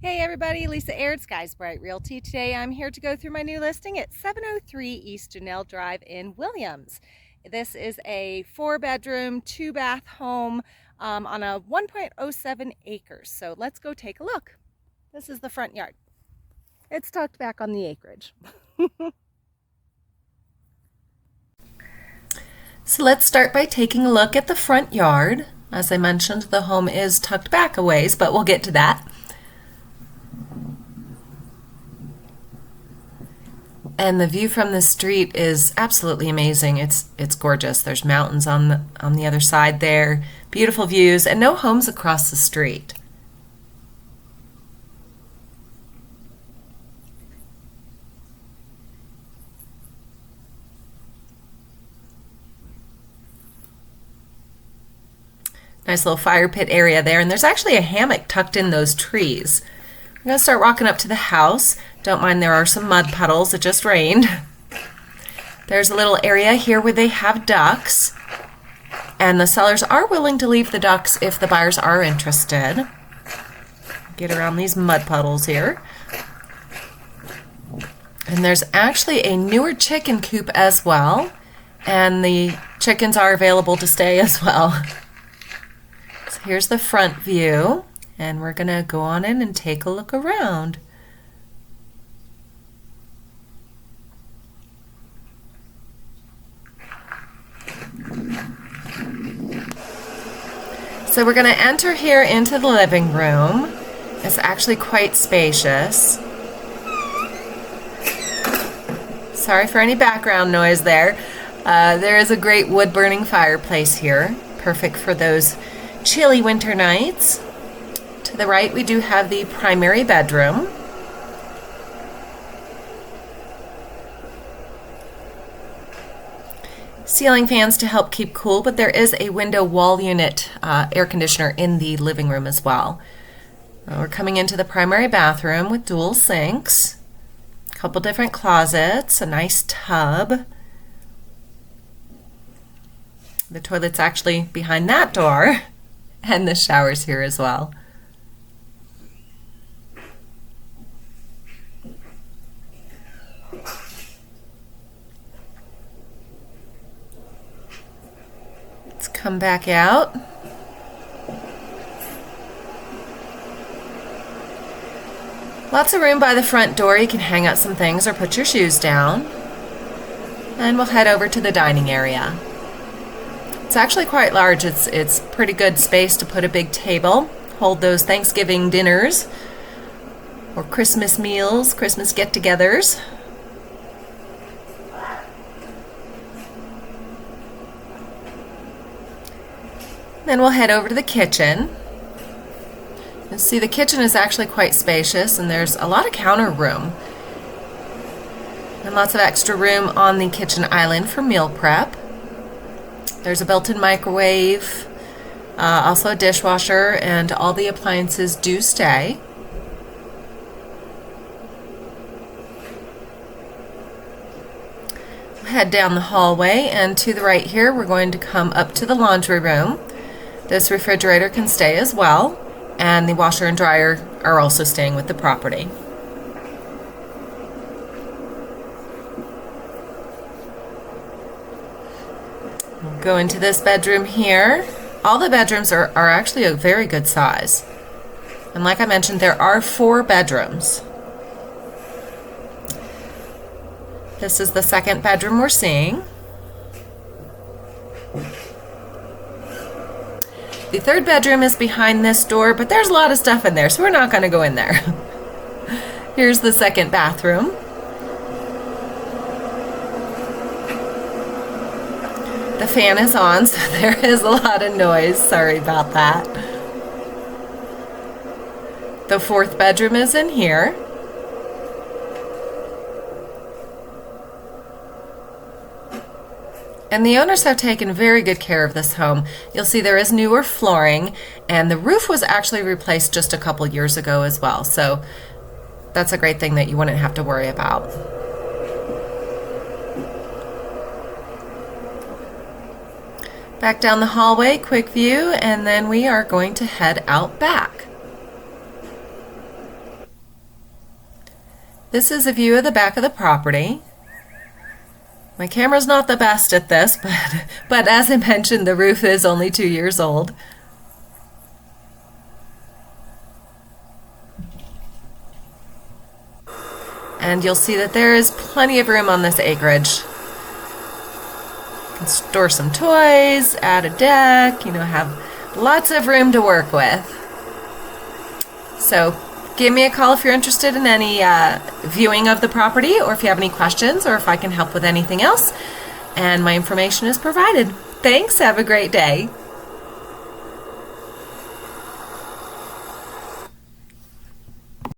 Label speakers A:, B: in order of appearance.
A: Hey everybody, Lisa Aird, Skysbright Realty. Today I'm here to go through my new listing at 703 East Janelle Drive in Williams. This is a 4-bedroom, 2-bath home on a 1.07 acres. So let's go take a look. This is the front yard. It's tucked back on the acreage. So let's start by taking a look at the front yard. As I mentioned, the home is tucked back a ways, but we'll get to that. And the view from the street is absolutely amazing. It's gorgeous. There's mountains on the other side there, beautiful views, and no homes across the street. Nice little fire pit area there, and there's actually a hammock tucked in those trees. I'm going to start walking up to the house. Don't mind there are some mud puddles. It just rained. There's a little area here where they have ducks, and the sellers are willing to leave the ducks if the buyers are interested. Get around these mud puddles here. And there's actually a newer chicken coop as well, and the chickens are available to stay as well. So here's the front view. And we're going to go on in and take a look around. So we're going to enter here into the living room. It's actually quite spacious. Sorry for any background noise there. There is a great wood-burning fireplace here, perfect for those chilly winter nights. To the right, we do have the primary bedroom. Ceiling fans to help keep cool, but there is a window wall unit air conditioner in the living room as well. We're coming into the primary bathroom with dual sinks, a couple different closets, a nice tub. The toilet's actually behind that door, and the shower's here as well. Come back out. Lots of room by the front door. You can hang out some things or put your shoes down. And we'll head over to the dining area. It's actually quite large. It's pretty good space to put a big table, hold those Thanksgiving dinners or Christmas meals, Christmas get-togethers. Then we'll head over to the kitchen. You'll see the kitchen is actually quite spacious, and there's a lot of counter room. And lots of extra room on the kitchen island for meal prep. There's a built-in microwave, also a dishwasher, and all the appliances do stay. We'll head down the hallway, and to the right here, we're going to come up to the laundry room. This refrigerator can stay as well, and the washer and dryer are also staying with the property. We'll go into this bedroom here. All the bedrooms are actually a very good size. And like I mentioned, there are 4 bedrooms. This is the second bedroom we're seeing. The third bedroom is behind this door, but there's a lot of stuff in there, so we're not going to go in there. Here's the second bathroom. The fan is on, so there is a lot of noise. Sorry about that. The fourth bedroom is in here. And the owners have taken very good care of this home. You'll see there is newer flooring, and the roof was actually replaced just a couple years ago as well. So that's a great thing that you wouldn't have to worry about. Back down the hallway, quick view, and then we are going to head out back. This is a view of the back of the property. My camera's not the best at this, but as I mentioned, the roof is only 2 years old. And you'll see that there is plenty of room on this acreage. You can store some toys, add a deck, have lots of room to work with. So give me a call if you're interested in any viewing of the property, or if you have any questions, or if I can help with anything else. And my information is provided. Thanks. Have a great day.